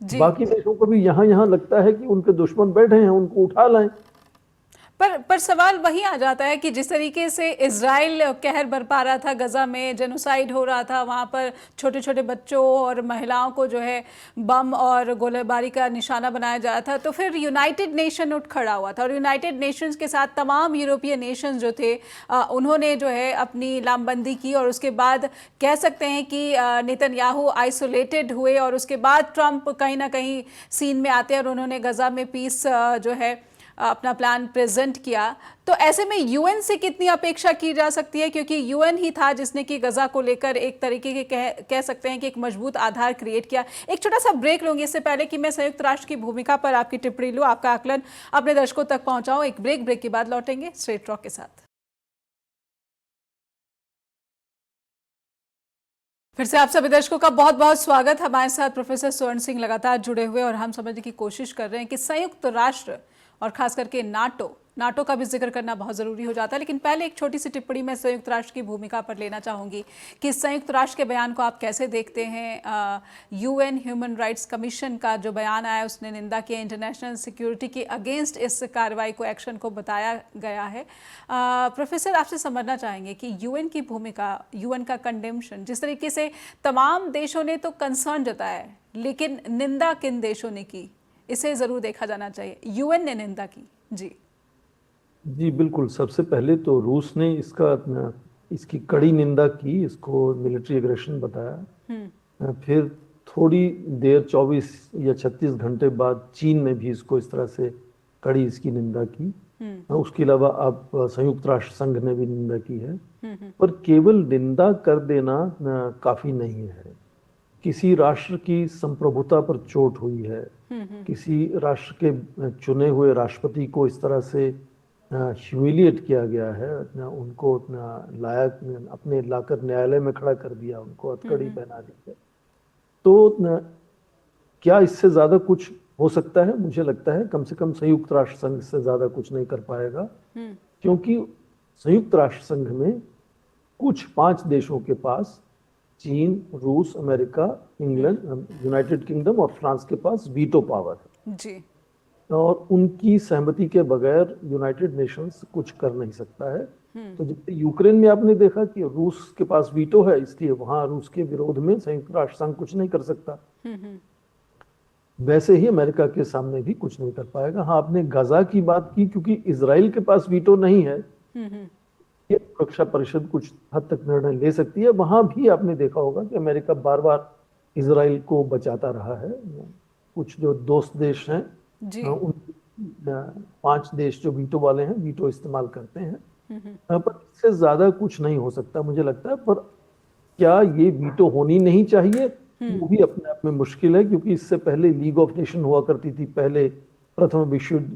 बाकी देशों को भी यहाँ लगता है कि उनके दुश्मन बैठे हैं, उनको उठा लाएं। पर सवाल वही आ जाता है कि जिस तरीके से इजराइल कहर बरपा रहा था, गजा में जेनोसाइड हो रहा था, वहाँ पर छोटे छोटे बच्चों और महिलाओं को जो है बम और गोलीबारी का निशाना बनाया जा रहा था, तो फिर यूनाइटेड नेशन उठ खड़ा हुआ था। और यूनाइटेड नेशंस के साथ तमाम यूरोपियन नेशंस जो थे, उन्होंने जो है अपनी लामबंदी की। और उसके बाद कह सकते हैं कि नेतन्याहू आइसोलेटेड हुए, और उसके बाद ट्रंप कहीं ना कहीं सीन में आते हैं और उन्होंने गजा में पीस जो है अपना प्लान प्रेजेंट किया। तो ऐसे में यूएन से कितनी अपेक्षा की जा सकती है? क्योंकि यूएन ही था जिसने कि गजा को लेकर एक तरीके के कह सकते हैं कि एक मजबूत आधार क्रिएट किया। एक छोटा सा ब्रेक लूंगी इससे पहले कि मैं संयुक्त राष्ट्र की भूमिका पर आपकी टिप्पणी लूं, आपका आकलन अपने दर्शकों तक पहुंचाऊं। एक ब्रेक के बाद लौटेंगे स्ट्रेट टॉक के साथ। फिर से आप सभी दर्शकों का बहुत बहुत स्वागत। हमारे साथ प्रोफेसर स्वर्ण सिंह लगातार जुड़े हुए और हम समझने की कोशिश कर रहे हैं कि संयुक्त राष्ट्र और खास करके नाटो का भी जिक्र करना बहुत ज़रूरी हो जाता है। लेकिन पहले एक छोटी सी टिप्पणी मैं संयुक्त राष्ट्र की भूमिका पर लेना चाहूँगी कि संयुक्त राष्ट्र के बयान को आप कैसे देखते हैं? यूएन ह्यूमन राइट्स कमीशन का जो बयान आया उसने निंदा की, इंटरनेशनल सिक्योरिटी के अगेंस्ट इस कार्रवाई को, एक्शन को बताया गया है। प्रोफेसर, आपसे समझना चाहेंगे कि यूएन की भूमिका, यूएन का कंडेम्शन, जिस तरीके से तमाम देशों ने तो कंसर्न जताया है, लेकिन निंदा किन देशों ने की, इसे जरूर देखा जाना चाहिए। यूएन ने निंदा की। जी बिल्कुल। सबसे पहले तो रूस ने इसकी कड़ी निंदा की, इसको मिलिट्री एग्रेशन बताया। फिर थोड़ी देर 24 या 36 घंटे बाद चीन ने भी इसको इस तरह से कड़ी इसकी निंदा की। उसके अलावा अब संयुक्त राष्ट्र संघ ने भी निंदा की है। पर केवल निंदा कर देना काफी नहीं है। किसी राष्ट्र की संप्रभुता पर चोट हुई है, किसी राष्ट्र के चुने हुए राष्ट्रपति को इस तरह से ह्यूमिलिएट किया गया है, उनको लाया, अपने लाकर न्यायालय में खड़ा कर दिया, उनको हथकड़ी पहना दी है, तो क्या इससे ज्यादा कुछ हो सकता है? मुझे लगता है कम से कम संयुक्त राष्ट्र संघ से ज्यादा कुछ नहीं कर पाएगा, क्योंकि संयुक्त राष्ट्र संघ में कुछ 5 देशों के पास, चीन, रूस, अमेरिका, इंग्लैंड, यूनाइटेड किंगडम और फ्रांस के पास वीटो पावर है जी। और उनकी सहमति के बगैर यूनाइटेड नेशंस कुछ कर नहीं सकता है। तो जब यूक्रेन में आपने देखा कि रूस के पास वीटो है, इसलिए वहां रूस के विरोध में संयुक्त राष्ट्र संघ कुछ नहीं कर सकता, वैसे ही अमेरिका के सामने भी कुछ नहीं कर पाएगा। हाँ, आपने गाजा की बात की, क्योंकि इजराइल के पास वीटो नहीं है, ये सुरक्षा परिषद कुछ हद तक निर्णय ले सकती है। वहां भी आपने देखा होगा कि अमेरिका बार बार इजराइल को बचाता रहा है। कुछ जो दोस्त देश हैं, उन 5 देश जो वीटो वाले हैं, वीटो इस्तेमाल करते हैं, पर इससे ज्यादा कुछ नहीं हो सकता मुझे लगता है। पर क्या ये वीटो होनी नहीं चाहिए, वो भी अपने आप में मुश्किल है, क्योंकि इससे पहले लीग ऑफ नेशन हुआ करती थी, पहले प्रथम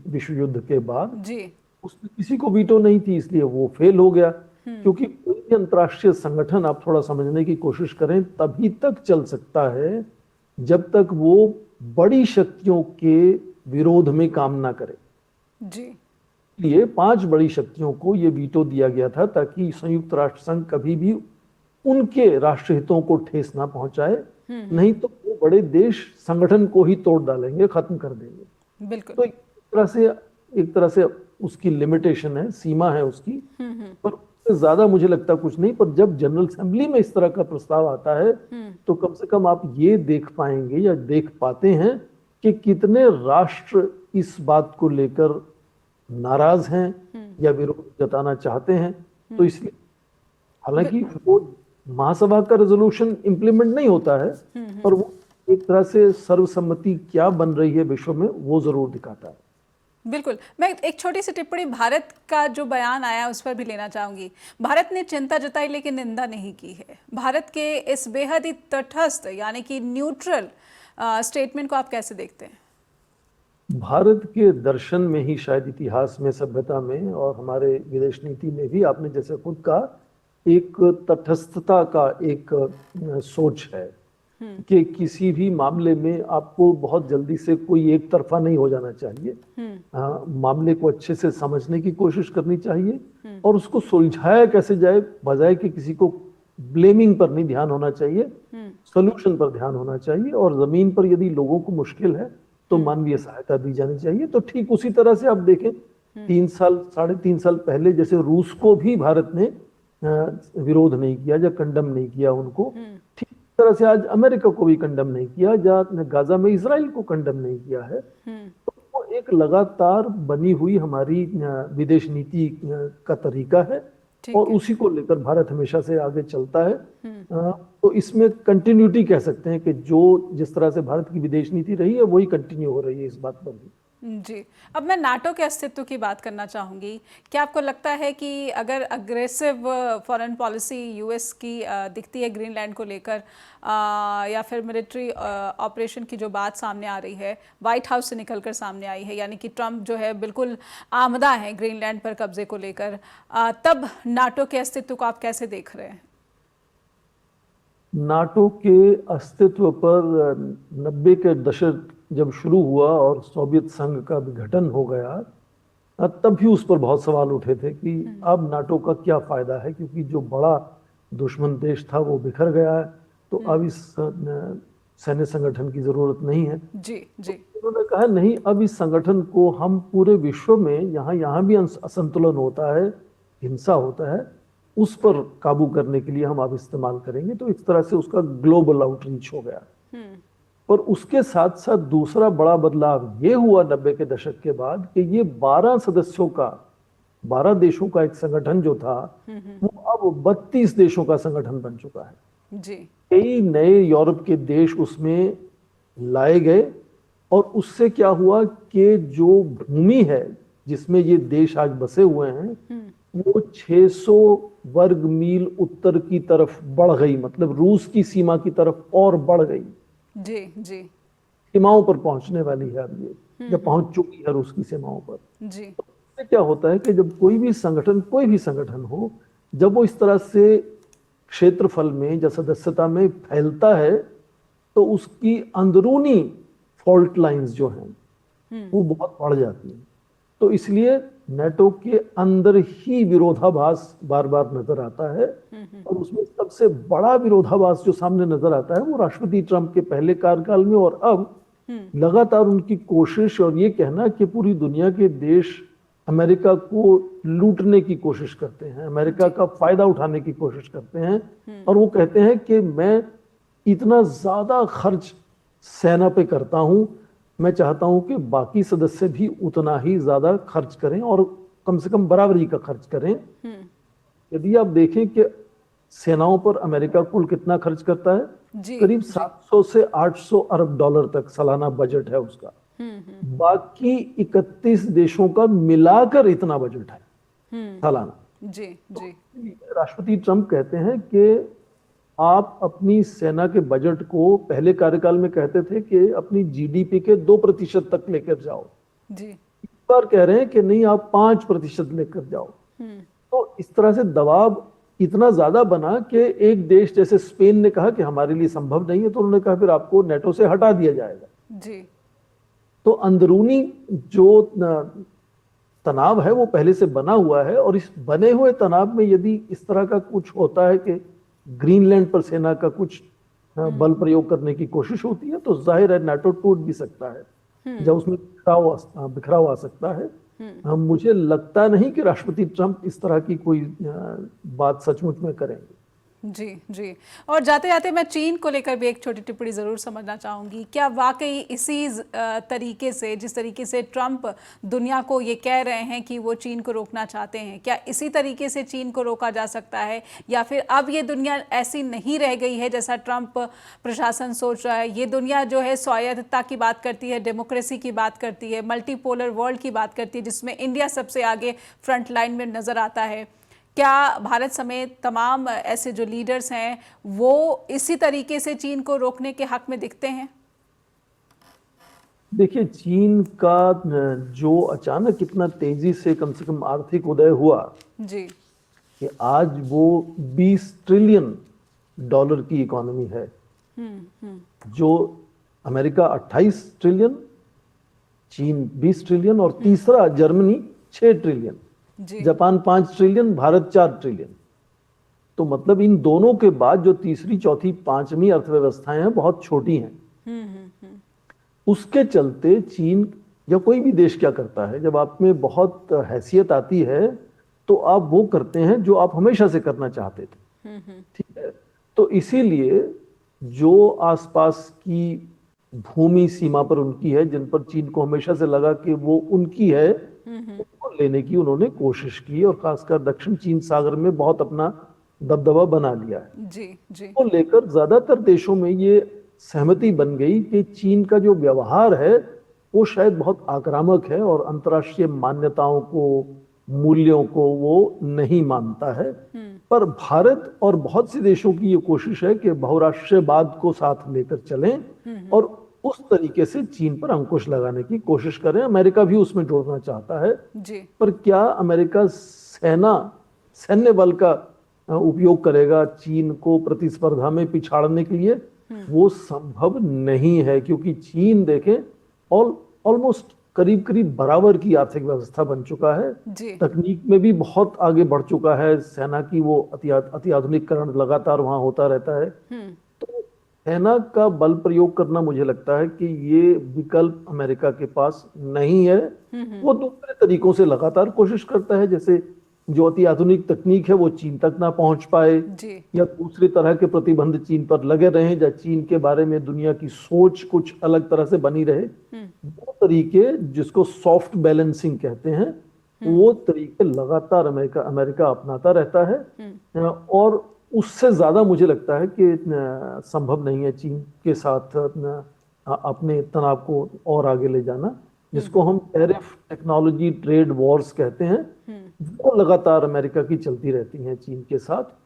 विश्व युद्ध के बाद जी। उसमें किसी को वीटो नहीं थी, इसलिए वो फेल हो गया। क्योंकि कोई भी अंतर्राष्ट्रीय संगठन, आप थोड़ा समझने की कोशिश करें, तभी तक चल सकता है जब तक वो बड़ी शक्तियों के विरोध में काम ना करे जी। इसलिए 5 बड़ी शक्तियों को ये वीटो दिया गया था, ताकि संयुक्त राष्ट्र संघ कभी भी उनके राष्ट्र हितों को ठेस ना पहुंचाए, नहीं तो वो बड़े देश संगठन को ही तोड़ डालेंगे, खत्म कर देंगे। बिल्कुल। तो एक तरह से उसकी लिमिटेशन है, सीमा है उसकी, पर उससे ज्यादा मुझे लगता कुछ नहीं। पर जब जनरल असेंबली में इस तरह का प्रस्ताव आता है, तो कम से कम आप ये देख पाएंगे या देख पाते हैं कि कितने राष्ट्र इस बात को लेकर नाराज हैं या विरोध जताना चाहते हैं। तो इसलिए हालांकि वो महासभा का रेजोल्यूशन इंप्लीमेंट नहीं होता है, पर वो एक तरह से सर्वसम्मति क्या बन रही है विश्व में, वो जरूर दिखाता है। बिल्कुल। मैं एक छोटी सी टिप्पणी भारत का जो बयान आया उस पर भी लेना चाहूंगी। भारत ने चिंता जताई लेकिन निंदा नहीं की है। भारत के इस बेहद ही तटस्थ यानी कि न्यूट्रल स्टेटमेंट को आप कैसे देखते हैं? भारत के दर्शन में ही शायद, इतिहास में, सभ्यता में और हमारे विदेश नीति में भी, आपने जैसे खुद कहा, एक तटस्थता का एक सोच है कि किसी भी मामले में आपको बहुत जल्दी से कोई एक तरफा नहीं हो जाना चाहिए। मामले को अच्छे से समझने की कोशिश करनी चाहिए और उसको सुलझाया कैसे जाए, बजाय कि किसी को ब्लेमिंग पर नहीं ध्यान होना चाहिए, सोल्यूशन पर ध्यान होना चाहिए। और जमीन पर यदि लोगों को मुश्किल है तो मानवीय सहायता दी जानी चाहिए। तो ठीक उसी तरह से आप देखें, 3 साल पहले जैसे रूस को भी भारत ने विरोध नहीं किया या कंडम नहीं किया उनको, ठीक तरह से आज अमेरिका को भी कंडम नहीं किया, या गाजा में इजराइल को कंडम नहीं किया है। तो वो एक लगातार बनी हुई हमारी विदेश नीति का तरीका है और उसी को लेकर भारत हमेशा से आगे चलता है। तो इसमें कंटिन्यूटी कह सकते हैं कि जो जिस तरह से भारत की विदेश नीति रही है वही कंटिन्यू हो रही है इस बात पर भी। जी। अब मैं नाटो के अस्तित्व की बात करना चाहूँगी। क्या आपको लगता है कि अगर अग्रेसिव फॉरेन पॉलिसी यूएस की दिखती है ग्रीनलैंड को लेकर, या फिर मिलिट्री ऑपरेशन की जो बात सामने आ रही है, वाइट हाउस से निकलकर सामने आई है, यानी कि ट्रंप जो है बिल्कुल आमदा है ग्रीनलैंड पर कब्जे को लेकर, तब नाटो के अस्तित्व को आप कैसे देख रहे हैं? नाटो के अस्तित्व पर 90 के दशक जब शुरू हुआ और सोवियत संघ का विघटन हो गया, तब भी उस पर बहुत सवाल उठे थे कि अब नाटो का क्या फायदा है, क्योंकि जो बड़ा दुश्मन देश था वो बिखर गया है, तो अब इस सैन्य संगठन की जरूरत नहीं है। जी जी। तो उन्होंने कहा नहीं, अब इस संगठन को हम पूरे विश्व में, यहाँ भी असंतुलन होता है, हिंसा होता है, उस पर काबू करने के लिए हम अब इस्तेमाल करेंगे। तो इस तरह से उसका ग्लोबल आउटरीच हो गया। पर उसके साथ साथ दूसरा बड़ा बदलाव ये हुआ 90 के दशक के बाद कि ये 12 देशों का एक संगठन जो था, वो अब 32 देशों का संगठन बन चुका है। जी। कई नए यूरोप के देश उसमें लाए गए और उससे क्या हुआ कि जो भूमि है, जिसमें ये देश आज बसे हुए हैं वो 600 वर्ग मील उत्तर की तरफ बढ़ गई, मतलब रूस की सीमा की तरफ और बढ़ गई। जी जी सीमाओं पर पहुंचने वाली है अब ये, जब पहुंच चुकी है रूस की सीमाओं पर। जी तो इससे क्या होता है कि जब कोई भी संगठन हो, जब वो इस तरह से क्षेत्रफल में या सदस्यता में फैलता है तो उसकी अंदरूनी फॉल्ट लाइंस जो हैं वो बहुत बढ़ जाती हैं। तो इसलिए नेटो के अंदर ही विरोधाभास बार बार नजर आता है, और उसमें सबसे बड़ा विरोधाभास जो सामने नजर आता है वो राष्ट्रपति ट्रंप के पहले कार्यकाल में और अब लगातार उनकी कोशिश और ये कहना कि पूरी दुनिया के देश अमेरिका को लूटने की कोशिश करते हैं, अमेरिका का फायदा उठाने की कोशिश करते हैं, और वो कहते हैं कि मैं इतना ज्यादा खर्च सेना पे करता हूं, मैं चाहता हूं कि बाकी सदस्य भी उतना ही ज्यादा खर्च करें और कम से कम बराबरी का खर्च करें। यदि आप देखें कि सेनाओं पर अमेरिका कुल कितना खर्च करता है, करीब 700 से 800 अरब डॉलर तक सालाना बजट है उसका। बाकी 31 देशों का मिलाकर इतना बजट है सालाना। जी जी तो राष्ट्रपति ट्रंप कहते हैं कि आप अपनी सेना के बजट को पहले कार्यकाल में कहते थे कि अपनी जीडीपी के 2% तक लेकर जाओ, जी इस बार कह रहे हैं कि नहीं आप 5% लेकर जाओ। तो इस तरह से दबाव इतना ज्यादा बना कि एक देश जैसे स्पेन ने कहा कि हमारे लिए संभव नहीं है, तो उन्होंने कहा फिर आपको नेटो से हटा दिया जाएगा। जी तो अंदरूनी जो तनाव है वो पहले से बना हुआ है, और इस बने हुए तनाव में यदि इस तरह का कुछ होता है कि ग्रीनलैंड पर सेना का कुछ बल प्रयोग करने की कोशिश होती है, तो जाहिर है नाटो टूट भी सकता है, जब उसमें बिखराव आ सकता है। मुझे लगता नहीं कि राष्ट्रपति ट्रंप इस तरह की कोई बात सचमुच में करेंगे। जी जी और जाते जाते मैं चीन को लेकर भी एक छोटी टिप्पणी ज़रूर समझना चाहूँगी। क्या वाकई इसी तरीके से, जिस तरीके से ट्रंप दुनिया को ये कह रहे हैं कि वो चीन को रोकना चाहते हैं, क्या इसी तरीके से चीन को रोका जा सकता है, या फिर अब ये दुनिया ऐसी नहीं रह गई है जैसा ट्रंप प्रशासन सोच रहा है? ये दुनिया जो है स्वायत्तता की बात करती है, डेमोक्रेसी की बात करती है, मल्टीपोलर वर्ल्ड की बात करती है, जिसमें इंडिया सबसे आगे फ्रंट लाइन में नज़र आता है। क्या भारत समेत तमाम ऐसे जो लीडर्स हैं वो इसी तरीके से चीन को रोकने के हक में दिखते हैं? देखिए, चीन का जो अचानक इतना तेजी से कम आर्थिक उदय हुआ जी कि आज वो 20 ट्रिलियन डॉलर की इकोनॉमी है, जो अमेरिका 28 ट्रिलियन, चीन 20 ट्रिलियन और तीसरा Germany 6 trillion, Japan 5 trillion, Bharat 4 trillion. तो मतलब इन दोनों के बाद जो तीसरी, चौथी, पांचवी अर्थव्यवस्थाएं हैं बहुत छोटी हैं। उसके चलते चीन या कोई भी देश क्या करता है, जब आप में बहुत हैसियत आती है तो आप वो करते हैं जो आप हमेशा से करना चाहते थे। ठीक है, तो इसीलिए जो आसपास की भूमि सीमा पर उनकी है, जिन पर चीन को हमेशा से लगा कि वो उनकी है, उनको लेने की उन्होंने कोशिश की, और खासकर दक्षिण चीन सागर में बहुत अपना दबदबा बना लिया है। जी जी तो लेकर ज्यादातर देशों में ये सहमति बन गई कि चीन का जो व्यवहार है वो शायद बहुत आक्रामक है और अंतर्राष्ट्रीय मान्यताओं को, मूल्यों को वो नहीं मानता है। पर भारत और बहुत से देशों की ये कोशिश है कि बहुराष्ट्रीयवाद को साथ लेकर चलें और उस तरीके से चीन पर अंकुश लगाने की कोशिश करें। अमेरिका भी उसमें जोड़ना चाहता है जी पर क्या अमेरिका सैन्य बल का उपयोग करेगा चीन को प्रतिस्पर्धा में पिछाड़ने के लिए? वो संभव नहीं है, क्योंकि चीन देखें ऑलमोस्ट करीब करीब बराबर की आर्थिक व्यवस्था बन चुका है, तकनीक में भी बहुत आगे बढ़ चुका है, सेना की वो अति आधुनिकरण लगातार वहां होता रहता है। तो सेना का बल प्रयोग करना मुझे लगता है कि ये विकल्प अमेरिका के पास नहीं है। वो दूसरे तरीकों से लगातार कोशिश करता है, जैसे जो अति आधुनिक तकनीक है वो चीन तक ना पहुंच पाए, या दूसरी तरह के प्रतिबंध चीन पर लगे रहें, या चीन के बारे में दुनिया की सोच कुछ अलग तरह से बनी रहे। वो तरीके जिसको सॉफ्ट बैलेंसिंग कहते हैं, वो तरीके लगातार अमेरिका अपनाता रहता है, और उससे ज्यादा मुझे लगता है कि संभव नहीं है चीन के साथ अपने तनाव को और आगे ले जाना। जिसको हम टैरिफ टेक्नोलॉजी ट्रेड वॉर्स कहते हैं, वो लगातार अमेरिका की चलती रहती हैं चीन के साथ।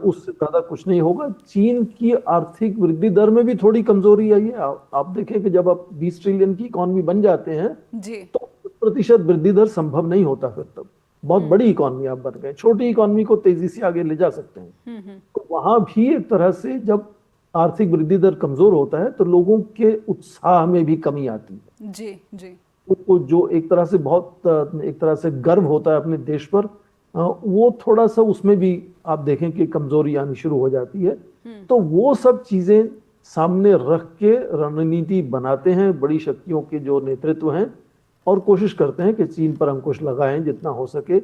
उससे ज्यादा कुछ नहीं होगा। चीन की आर्थिक वृद्धि दर में भी थोड़ी कमजोरी आई है। आप देखें कि जब आप 20 ट्रिलियन की इकोनॉमी बन जाते हैं जी। तो 20% वृद्धि दर संभव नहीं होता। फिर तब बहुत बड़ी इकोनॉमी आप बन गए, छोटी इकोनॉमी को तेजी से आगे ले जा सकते हैं। तो वहां भी एक तरह से जब आर्थिक वृद्धि दर कमजोर होता है तो लोगों के उत्साह में भी कमी आती है। जी जी। उनको जो एक तरह से बहुत एक तरह से गर्व होता है अपने देश पर, वो थोड़ा सा उसमें भी आप देखें कि कमजोरी आनी शुरू हो जाती है। तो वो सब चीजें सामने रख के रणनीति बनाते हैं बड़ी शक्तियों के जो नेतृत्व हैं, और कोशिश करते हैं कि चीन पर अंकुश लगाएं जितना हो सके।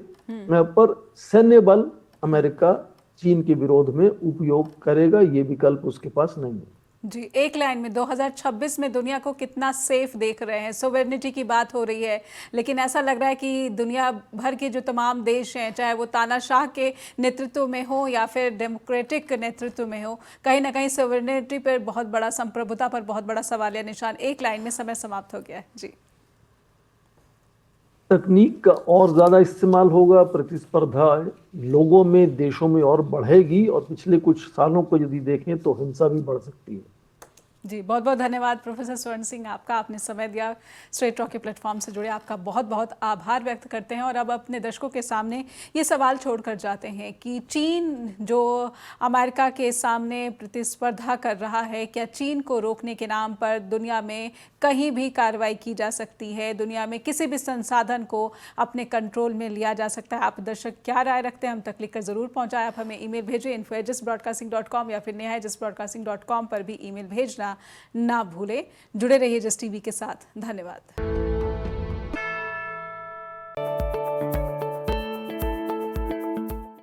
पर सैन्य बल अमेरिका चीन के विरोध में उपयोग करेगा, ये विकल्प उसके पास नहीं है। जी, एक लाइन में 2026 में दुनिया को कितना सेफ देख रहे हैं? सोवेरेनिटी की बात हो रही है, लेकिन ऐसा लग रहा है कि दुनिया भर के जो तमाम देश हैं, चाहे वो तानाशाह के नेतृत्व में हो या फिर डेमोक्रेटिक नेतृत्व में हो, कहीं ना कहीं सोवेरेनिटी पर बहुत बड़ा, संप्रभुता पर बहुत बड़ा सवालिया निशान। एक लाइन में समय समाप्त हो गया है। जी। तकनीक का और ज्यादा इस्तेमाल होगा, प्रतिस्पर्धा लोगों में, देशों में और बढ़ेगी, और पिछले कुछ सालों को यदि देखें तो हिंसा भी बढ़ सकती है। जी, बहुत बहुत धन्यवाद प्रोफेसर स्वर्ण सिंह, आपका, आपने समय दिया, स्ट्रेट टॉक के प्लेटफॉर्म से जुड़े, आपका बहुत बहुत आभार व्यक्त करते हैं। और अब अपने दर्शकों के सामने ये सवाल छोड़कर जाते हैं कि चीन जो अमेरिका के सामने प्रतिस्पर्धा कर रहा है, क्या चीन को रोकने के नाम पर दुनिया में कहीं भी कार्रवाई की जा सकती है? दुनिया में किसी भी संसाधन को अपने कंट्रोल में लिया जा सकता है? आप दर्शक क्या राय रखते हैं? हम तक लिखकर ज़रूर पहुँचाएं। आप हमें ईमेल भेजें info@justbroadcasting.com या फिर neha@justbroadcasting.com पर भी ईमेल भेजना ना भूलें। जुड़े रहिए जस्ट टीवी के साथ। धन्यवाद।